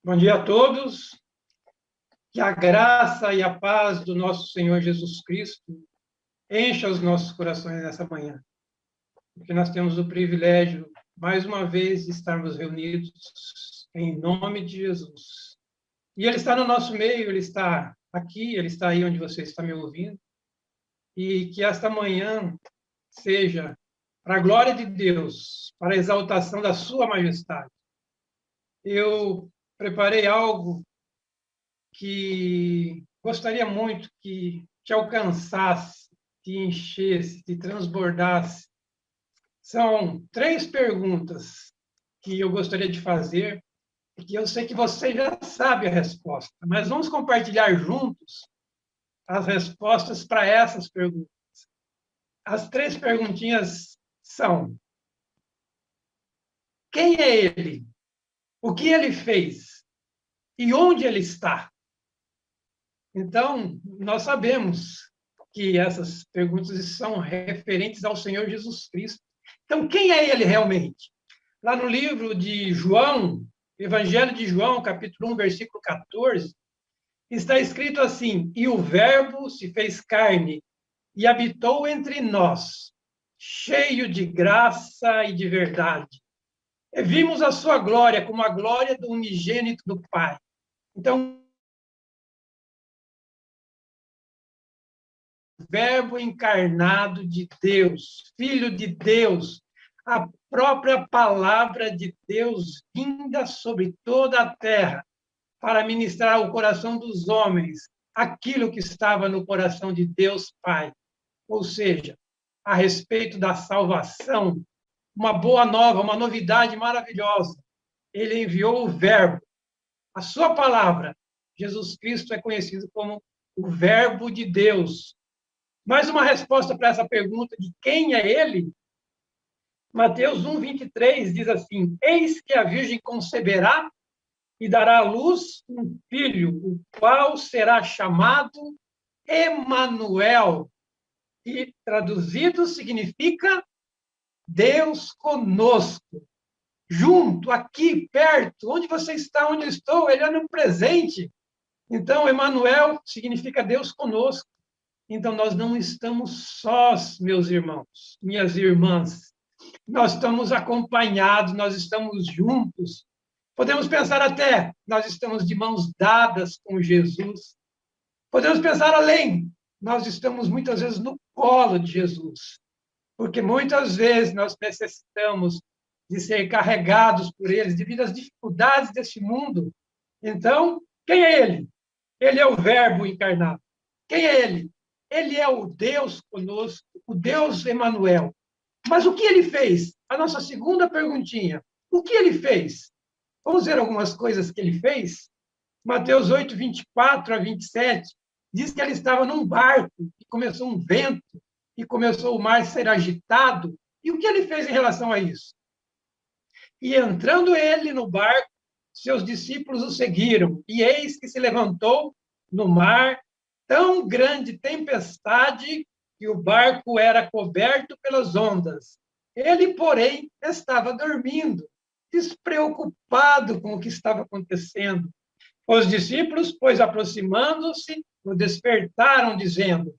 Bom dia a todos. Que a graça e a paz do nosso Senhor Jesus Cristo encha os nossos corações nessa manhã, porque nós temos o privilégio, mais uma vez, de estarmos reunidos em nome de Jesus. E Ele está no nosso meio, Ele está aqui, Ele está aí onde você está me ouvindo, e que esta manhã seja para a glória de Deus, para a exaltação da Sua majestade. Eu preparei algo que gostaria muito que te alcançasse, te enchesse, te transbordasse. São 3 perguntas que eu gostaria de fazer, e que eu sei que você já sabe a resposta, mas vamos compartilhar juntos as respostas para essas perguntas. As 3 perguntinhas são: quem é ele? O que ele fez? E onde ele está? Então, nós sabemos que essas perguntas são referentes ao Senhor Jesus Cristo. Então, quem é ele realmente? Lá no livro de João, Evangelho de João, capítulo 1, versículo 14, está escrito assim: e o Verbo se fez carne e habitou entre nós, cheio de graça e de verdade. E vimos a sua glória como a glória do unigênito do Pai. Então, Verbo encarnado de Deus, Filho de Deus, a própria palavra de Deus vinda sobre toda a terra para ministrar ao coração dos homens aquilo que estava no coração de Deus Pai, ou seja, a respeito da salvação, uma boa nova, uma novidade maravilhosa. Ele enviou o Verbo, a sua palavra. Jesus Cristo é conhecido como o Verbo de Deus. Mais uma resposta para essa pergunta de quem é ele? Mateus 1, 23 diz assim: eis que a Virgem conceberá e dará à luz um filho, o qual será chamado Emanuel, e traduzido significa Deus conosco. Junto, aqui, perto, onde você está, onde eu estou, ele é no presente. Então, Emanuel significa Deus conosco. Então, nós não estamos sós, meus irmãos, minhas irmãs. Nós estamos acompanhados, nós estamos juntos. Podemos pensar até, nós estamos de mãos dadas com Jesus. Podemos pensar além, nós estamos muitas vezes no colo de Jesus. Porque muitas vezes nós necessitamos de ser carregados por eles devido às dificuldades deste mundo. Então, quem é ele? Ele é o Verbo encarnado. Quem é ele? Ele é o Deus conosco, o Deus Emanuel. Mas o que ele fez? A nossa segunda perguntinha. O que ele fez? Vamos ver algumas coisas que ele fez? Mateus 8, 24 a 27, diz que ele estava num barco, e começou um vento, e começou o mar a ser agitado. E o que ele fez em relação a isso? E entrando ele no barco, seus discípulos o seguiram, e eis que se levantou no mar tão grande tempestade que o barco era coberto pelas ondas. Ele, porém, estava dormindo, despreocupado com o que estava acontecendo. Os discípulos, pois, aproximando-se, o despertaram, dizendo: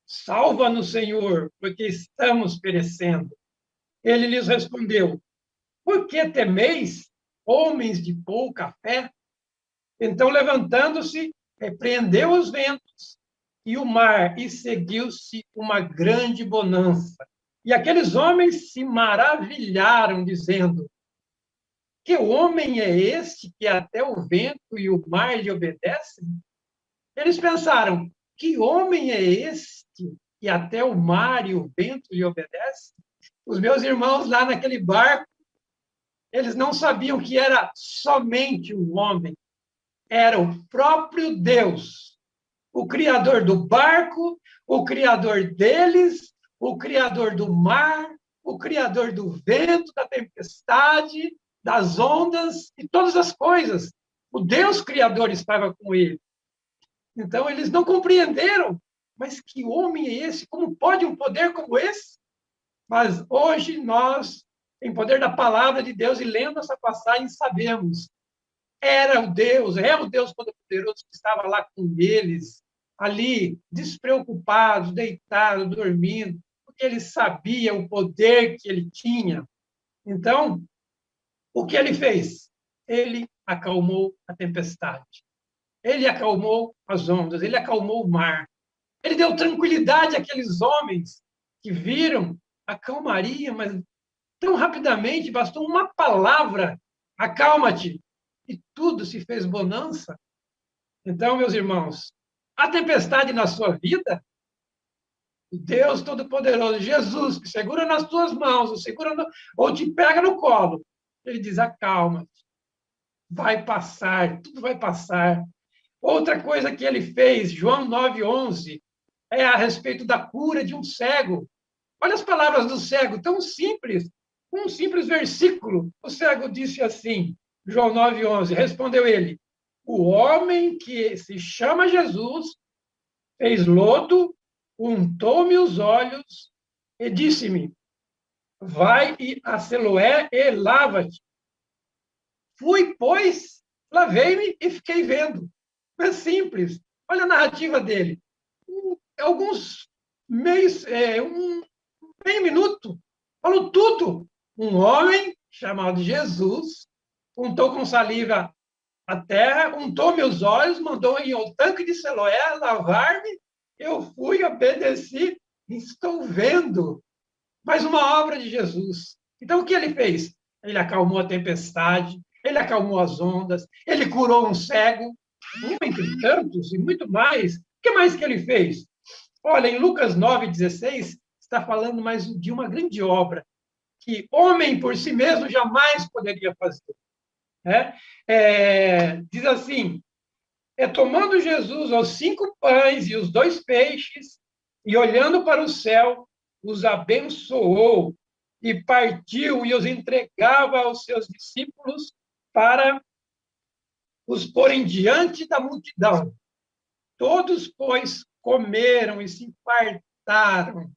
salva-nos, Senhor, porque estamos perecendo. Ele lhes respondeu: por que temeis, homens de pouca fé? Então, levantando-se, repreendeu os ventos e o mar, e seguiu-se uma grande bonança. E aqueles homens se maravilharam, dizendo: que homem é este que até o vento e o mar lhe obedecem? Eles pensaram: que homem é este que até o mar e o vento lhe obedecem? Os meus irmãos lá naquele barco, eles não sabiam que era somente um homem, era o próprio Deus, o criador do barco, o criador deles, o criador do mar, o criador do vento, da tempestade, das ondas e todas as coisas. O Deus criador estava com ele. Então, eles não compreenderam. Mas que homem é esse? Como pode um poder como esse? Mas hoje nós, em poder da palavra de Deus e lendo essa passagem, sabemos era o Deus, é o Deus Todo-Poderoso que estava lá com eles, ali, despreocupado, deitado, dormindo, porque ele sabia o poder que ele tinha. Então, o que ele fez? Ele acalmou a tempestade, ele acalmou as ondas, ele acalmou o mar, ele deu tranquilidade àqueles homens que viram a calmaria, mas tão rapidamente, bastou uma palavra, acalma-te, e tudo se fez bonança. Então, meus irmãos, a tempestade na sua vida, o Deus Todo-Poderoso, Jesus, que segura nas tuas mãos, ou te pega no colo, ele diz, acalma-te, vai passar, tudo vai passar. Outra coisa que ele fez, João 9:11, é a respeito da cura de um cego. Olha as palavras do cego, tão simples. Um simples versículo. O cego disse assim, João 9:11, respondeu ele, o homem que se chama Jesus fez lodo, untou-me os olhos e disse-me, vai a Siloé e lava-te. Fui, pois, lavei-me e fiquei vendo. É simples. Olha a narrativa dele. Alguns meio minuto, falou tudo. Um homem chamado Jesus untou com saliva a terra, untou meus olhos, mandou ir ao tanque de Siloé lavar-me. Eu fui, obedeci, estou vendo. Mais uma obra de Jesus. Então, o que ele fez? Ele acalmou a tempestade, ele acalmou as ondas, ele curou um cego, um entre tantos e muito mais. O que mais que ele fez? Olha, em Lucas 9:16, está falando mais de uma grande obra que homem por si mesmo jamais poderia fazer. Né? Diz assim, tomando Jesus os 5 pães e os 2 peixes, e olhando para o céu, os abençoou, e partiu e os entregava aos seus discípulos para os porem diante da multidão. Todos, pois, comeram e se fartaram,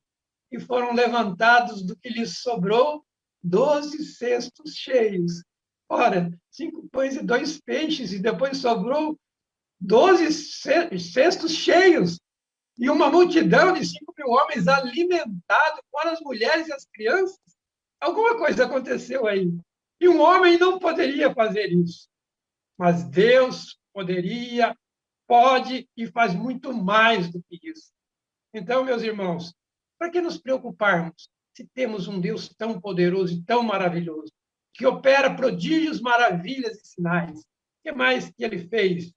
e foram levantados do que lhes sobrou 12 cestos cheios. Ora, 5 pães e 2 peixes, e depois sobrou 12 cestos cheios, e uma multidão de 5.000 homens alimentados, fora as mulheres e as crianças. Alguma coisa aconteceu aí. E um homem não poderia fazer isso. Mas Deus poderia, pode e faz muito mais do que isso. Então, meus irmãos, para que nos preocuparmos se temos um Deus tão poderoso e tão maravilhoso, que opera prodígios, maravilhas e sinais? O que mais que ele fez?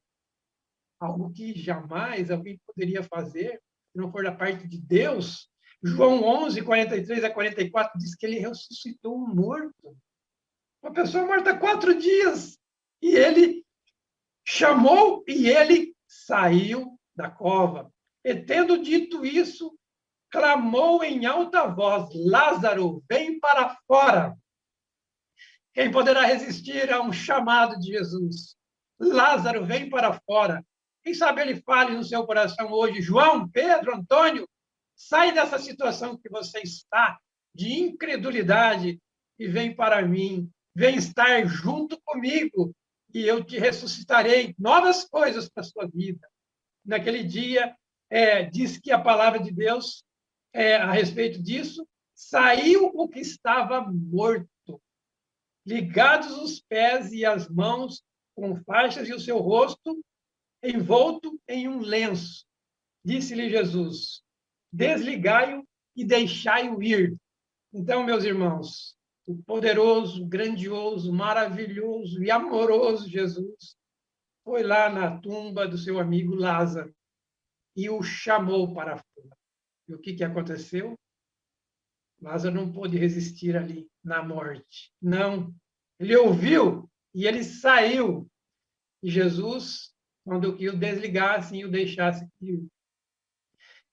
Algo que jamais alguém poderia fazer, se não for da parte de Deus. João 11:43-44 diz que ele ressuscitou um morto. Uma pessoa morta 4 dias. E ele chamou e ele saiu da cova. E tendo dito isso, clamou em alta voz, Lázaro, vem para fora. Quem poderá resistir a um chamado de Jesus? Lázaro, vem para fora. Quem sabe ele fale no seu coração hoje, João, Pedro, Antônio, sai dessa situação que você está, de incredulidade, e vem para mim. Vem estar junto comigo, e eu te ressuscitarei novas coisas para a sua vida. Naquele dia, diz que a palavra de Deus, a respeito disso, saiu o que estava morto, ligados os pés e as mãos com faixas e o seu rosto envolto em um lenço. Disse-lhe Jesus, desligai-o e deixai-o ir. Então, meus irmãos, o poderoso, grandioso, maravilhoso e amoroso Jesus foi lá na tumba do seu amigo Lázaro e o chamou para fora. E o que aconteceu? Lázaro não pôde resistir ali na morte. Não. Ele ouviu e ele saiu. E Jesus mandou que o desligasse e o deixasse ir.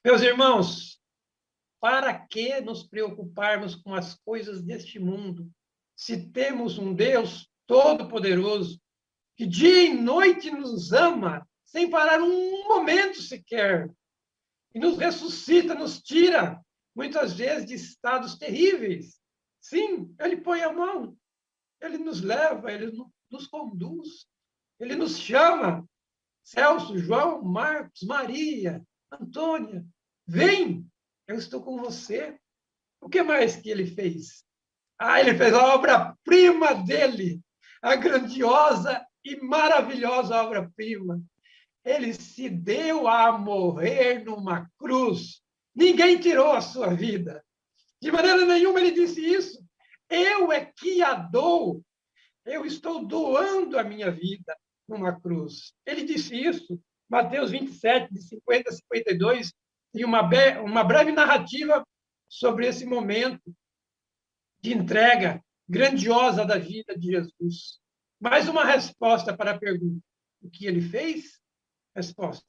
Meus irmãos, para que nos preocuparmos com as coisas deste mundo, se temos um Deus todo-poderoso, que dia e noite nos ama, sem parar um momento sequer, e nos ressuscita, nos tira, muitas vezes, de estados terríveis. Sim, ele põe a mão, ele nos leva, ele nos conduz. Ele nos chama, Celso, João, Marcos, Maria, Antônia, vem, eu estou com você. O que mais que ele fez? Ele fez a obra-prima dele, a grandiosa e maravilhosa obra-prima. Ele se deu a morrer numa cruz. Ninguém tirou a sua vida. De maneira nenhuma ele disse isso. Eu é que a dou. Eu estou doando a minha vida numa cruz. Ele disse isso. Mateus 27, de 50 a 52, tem uma breve narrativa sobre esse momento de entrega grandiosa da vida de Jesus. Mais uma resposta para a pergunta: o que ele fez? Resposta: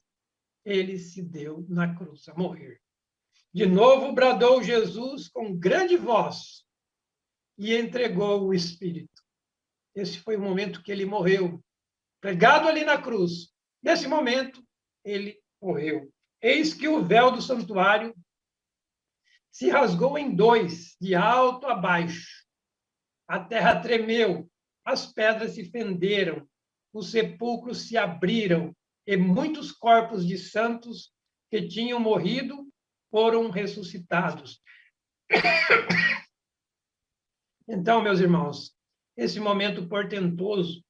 ele se deu na cruz a morrer. De novo bradou Jesus com grande voz e entregou o Espírito. Esse foi o momento que ele morreu, pregado ali na cruz. Nesse momento, ele morreu. Eis que o véu do santuário se rasgou em dois, de alto a baixo. A terra tremeu, as pedras se fenderam, os sepulcros se abriram, e muitos corpos de santos que tinham morrido foram ressuscitados. Então, meus irmãos, esse momento portentoso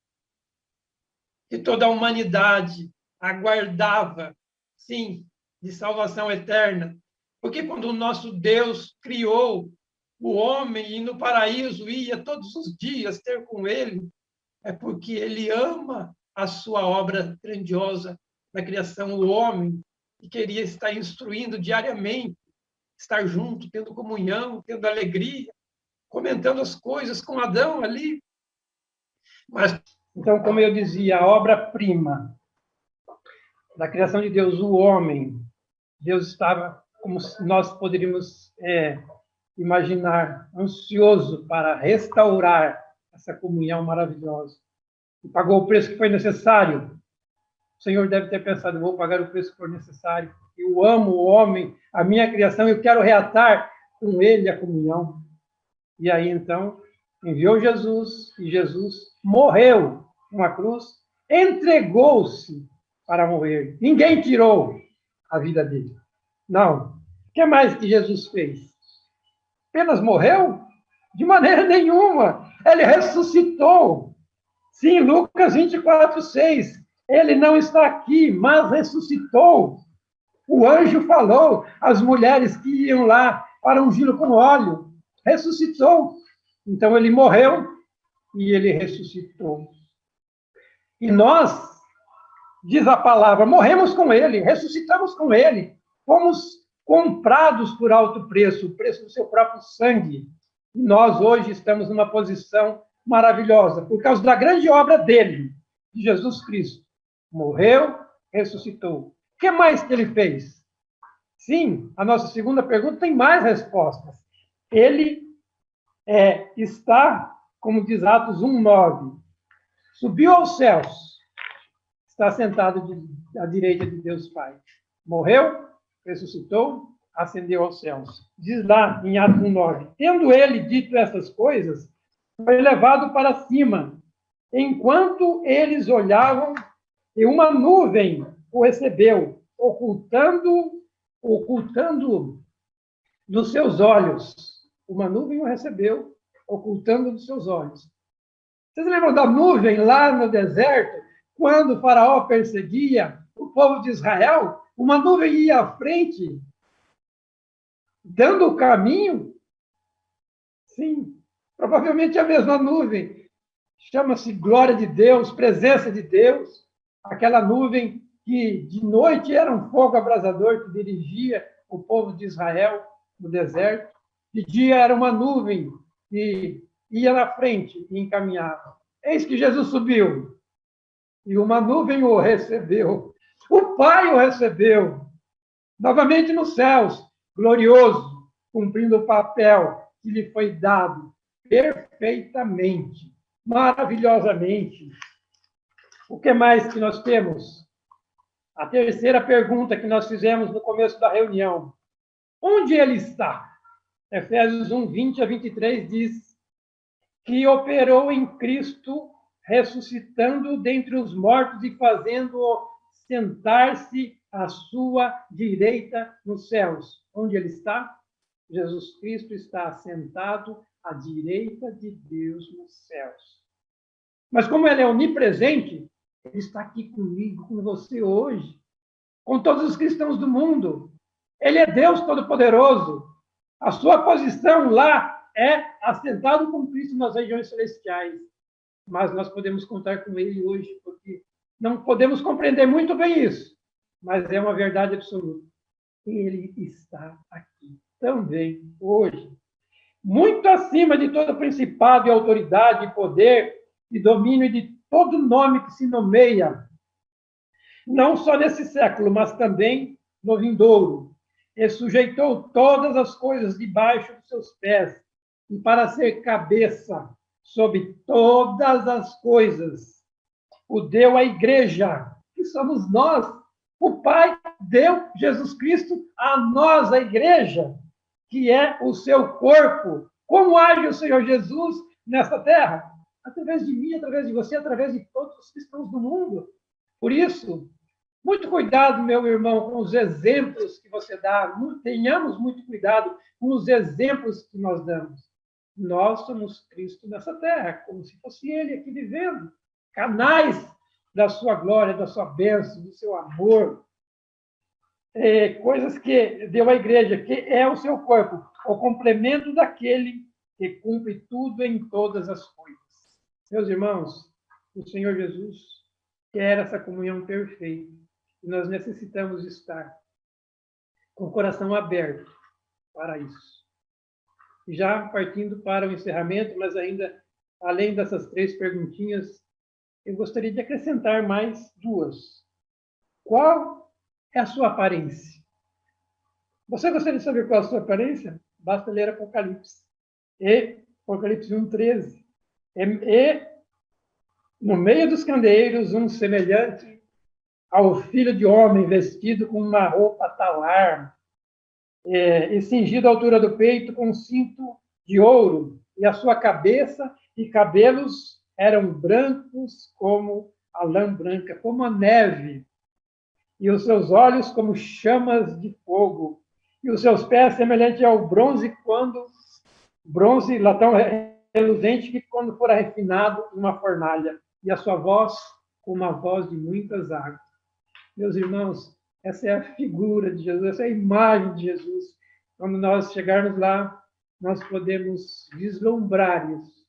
que toda a humanidade aguardava, sim, de salvação eterna, porque quando o nosso Deus criou o homem e no paraíso ia todos os dias ter com ele, é porque ele ama a sua obra grandiosa da criação, o homem, e queria estar instruindo diariamente, estar junto, tendo comunhão, tendo alegria, comentando as coisas com Adão ali. Mas, então, como eu dizia, a obra-prima da criação de Deus, o homem, Deus estava, como nós poderíamos imaginar, ansioso para restaurar essa comunhão maravilhosa. E pagou o preço que foi necessário. O Senhor deve ter pensado: eu vou pagar o preço que for necessário. Eu amo o homem, a minha criação, eu quero reatar com ele a comunhão. E aí, então, enviou Jesus, e Jesus morreu numa cruz, entregou-se para morrer. Ninguém tirou a vida dele. Não. O que mais que Jesus fez? Apenas morreu? De maneira nenhuma. Ele ressuscitou. Sim, Lucas 24, 6. Ele não está aqui, mas ressuscitou. O anjo falou às mulheres que iam lá para ungí-lo com óleo. Ressuscitou. Então, ele morreu e ele ressuscitou. E nós, diz a palavra, morremos com ele, ressuscitamos com ele, fomos comprados por alto preço, o preço do seu próprio sangue. E nós hoje estamos numa posição maravilhosa, por causa da grande obra dele, de Jesus Cristo. Morreu, ressuscitou. O que mais que ele fez? Sim, a nossa segunda pergunta tem mais respostas. Ele está, como diz Atos 1:9, subiu aos céus, está sentado à direita de Deus Pai. Morreu, ressuscitou, ascendeu aos céus. Diz lá em Atos 1:9, tendo ele dito essas coisas, foi levado para cima. Enquanto eles olhavam, e uma nuvem o recebeu, ocultando dos seus olhos. Uma nuvem o recebeu, ocultando dos seus olhos. Vocês lembram da nuvem lá no deserto, quando o faraó perseguia o povo de Israel? Uma nuvem ia à frente, dando o caminho? Sim, provavelmente a mesma nuvem. Chama-se glória de Deus, presença de Deus. Aquela nuvem que de noite era um fogo abrasador que dirigia o povo de Israel no deserto. De dia era uma nuvem que ia na frente e encaminhava. Eis que Jesus subiu e uma nuvem o recebeu. O Pai o recebeu, novamente nos céus, glorioso, cumprindo o papel que lhe foi dado perfeitamente, maravilhosamente. O que mais que nós temos? A terceira pergunta que nós fizemos no começo da reunião. Onde ele está? Efésios 1:20 a 23 diz que operou em Cristo ressuscitando dentre os mortos e fazendo-o sentar-se à sua direita nos céus. Onde ele está? Jesus Cristo está sentado à direita de Deus nos céus. Mas como ele é onipresente, ele está aqui comigo, com você hoje, com todos os cristãos do mundo. Ele é Deus Todo-Poderoso. A sua posição lá é assentado com Cristo nas regiões celestiais. Mas nós podemos contar com ele hoje, porque não podemos compreender muito bem isso, mas é uma verdade absoluta. Ele está aqui também hoje, muito acima de todo principado e autoridade, e poder e domínio de todo nome que se nomeia, não só nesse século, mas também no vindouro. E sujeitou todas as coisas debaixo dos seus pés, e para ser cabeça sobre todas as coisas, o deu à igreja, que somos nós. O Pai deu Jesus Cristo a nós, a igreja, que é o seu corpo. Como age o Senhor Jesus nessa terra? Através de mim, através de você, através de todos os cristãos do mundo. Por isso, muito cuidado, meu irmão, com os exemplos que você dá. Tenhamos muito cuidado com os exemplos que nós damos. Nós somos Cristo nessa terra, como se fosse Ele aqui vivendo. Canais da sua glória, da sua bênção, do seu amor. Coisas que deu à igreja, que é o seu corpo, o complemento daquele que cumpre tudo em todas as coisas. Meus irmãos, o Senhor Jesus quer essa comunhão perfeita. E nós necessitamos estar com o coração aberto para isso. Já partindo para o encerramento, mas ainda além dessas 3 perguntinhas, eu gostaria de acrescentar mais 2. Qual é a sua aparência? Você gostaria de saber qual é a sua aparência? Basta ler Apocalipse. Apocalipse 1:13. E no meio dos candeeiros, um semelhante ao Filho de Homem, vestido com uma roupa talar, e cingido à altura do peito com um cinto de ouro, e a sua cabeça e cabelos eram brancos como a lã branca, como a neve, e os seus olhos como chamas de fogo, e os seus pés semelhantes ao bronze latão reluzente que quando for refinado numa fornalha, e a sua voz como a voz de muitas águas. Meus irmãos, essa é a figura de Jesus, essa é a imagem de Jesus. Quando nós chegarmos lá, nós podemos vislumbrar isso.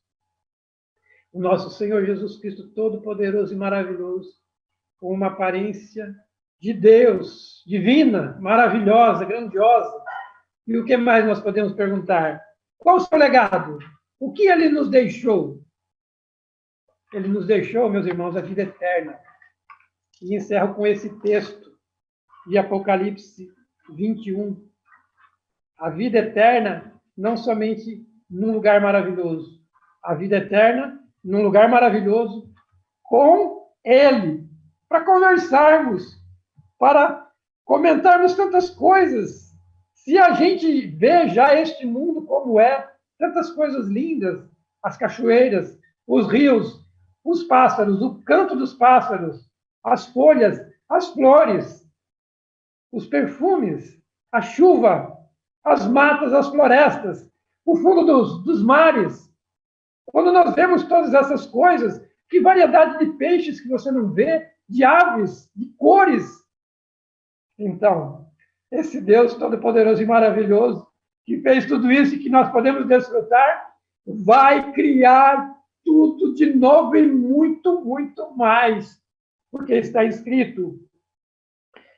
O nosso Senhor Jesus Cristo, todo-poderoso e maravilhoso, com uma aparência de Deus, divina, maravilhosa, grandiosa. E o que mais nós podemos perguntar? Qual o seu legado? O que ele nos deixou? Ele nos deixou, meus irmãos, a vida eterna. E encerro com esse texto de Apocalipse 21. A vida eterna, não somente num lugar maravilhoso. A vida eterna num lugar maravilhoso com Ele, para conversarmos, para comentarmos tantas coisas. Se a gente vê já este mundo como é, tantas coisas lindas, as cachoeiras, os rios, os pássaros, o canto dos pássaros, as folhas, as flores, os perfumes, a chuva, as matas, as florestas, o fundo dos mares. Quando nós vemos todas essas coisas, que variedade de peixes que você não vê, de aves, de cores. Então, esse Deus todo-poderoso e maravilhoso, que fez tudo isso e que nós podemos desfrutar, vai criar tudo de novo e muito, muito mais. Porque está escrito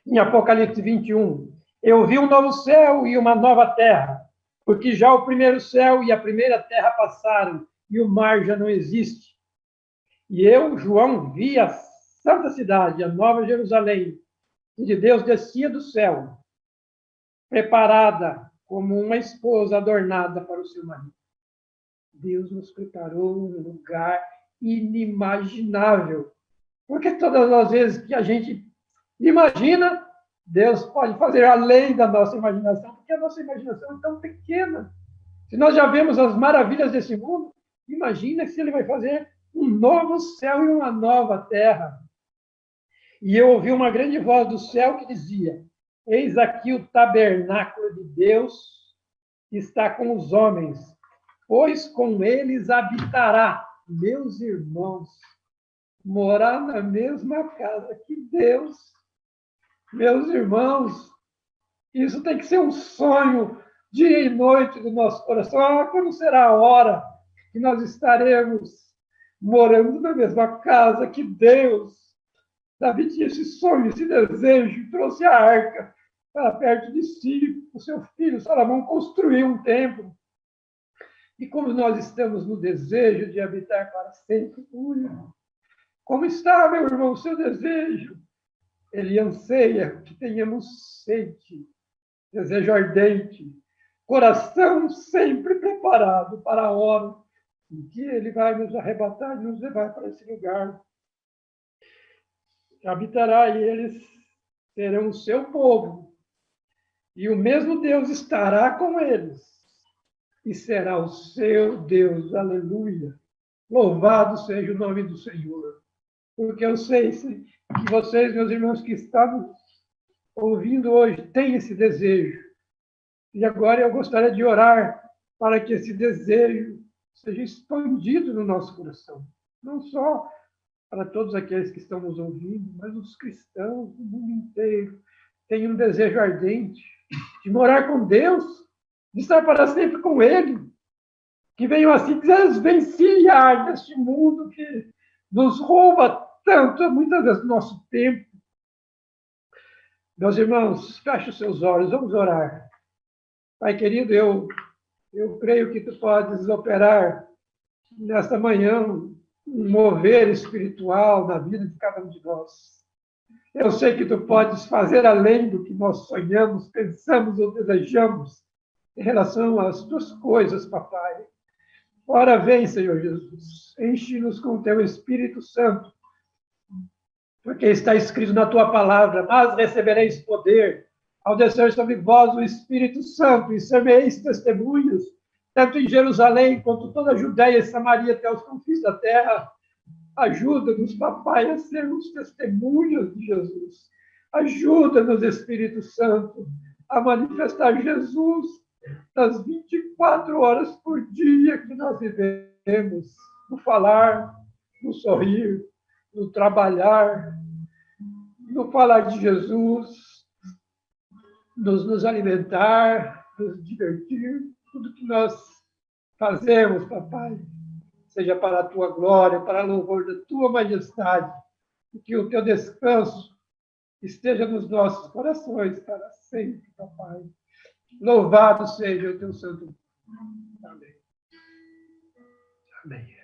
em Apocalipse 21, eu vi um novo céu e uma nova terra, porque já o primeiro céu e a primeira terra passaram, e o mar já não existe. E eu, João, vi a santa cidade, a nova Jerusalém, que de Deus descia do céu, preparada como uma esposa adornada para o seu marido. Deus nos preparou um lugar inimaginável. Porque todas as vezes que a gente imagina, Deus pode fazer além da nossa imaginação, porque a nossa imaginação é tão pequena. Se nós já vemos as maravilhas desse mundo, imagina se Ele vai fazer um novo céu e uma nova terra. E eu ouvi uma grande voz do céu que dizia: Eis aqui o tabernáculo de Deus está com os homens, pois com eles habitará. Meus irmãos, morar na mesma casa que Deus. Meus irmãos, isso tem que ser um sonho dia e noite do nosso coração. Quando será a hora que nós estaremos morando na mesma casa que Deus? Davi tinha esse sonho, esse desejo, trouxe a arca para perto de si. O seu filho Salomão construiu um templo. E como nós estamos no desejo de habitar para sempre, como está, meu irmão, o seu desejo? Ele anseia que tenhamos sede, desejo ardente, coração sempre preparado para a hora em que ele vai nos arrebatar e nos levar para esse lugar. Habitará e eles serão o seu povo. E o mesmo Deus estará com eles. E será o seu Deus. Aleluia. Louvado seja o nome do Senhor. Porque eu sei que vocês, meus irmãos, que estão ouvindo hoje, têm esse desejo. E agora eu gostaria de orar para que esse desejo seja expandido no nosso coração. Não só para todos aqueles que estão nos ouvindo, mas os cristãos do mundo inteiro têm um desejo ardente de morar com Deus, de estar para sempre com Ele, que venham assim desvencilhar deste mundo que nos rouba tanto, muitas vezes, do nosso tempo. Meus irmãos, feche os seus olhos, vamos orar. Pai querido, eu creio que Tu podes operar nesta manhã um mover espiritual na vida de cada um de nós. Eu sei que Tu podes fazer além do que nós sonhamos, pensamos ou desejamos em relação às Tuas coisas, papai. Ora, vem, Senhor Jesus, enche-nos com o Teu Espírito Santo, porque está escrito na Tua palavra: mas recebereis poder ao descer sobre vós o Espírito Santo, e sereis testemunhas, tanto em Jerusalém quanto toda a Judéia e Samaria até os confins da terra. Ajuda-nos, papai, a sermos testemunhas de Jesus. Ajuda-nos, Espírito Santo, a manifestar Jesus nas 24 horas por dia que nós vivemos, no falar, no sorrir, no trabalhar, no falar de Jesus, nos alimentar, nos divertir, tudo que nós fazemos, papai, seja para a tua glória, para a louvor da tua majestade, e que o teu descanso esteja nos nossos corações para sempre, papai. Louvado seja o teu santo nome. Amém. Amém.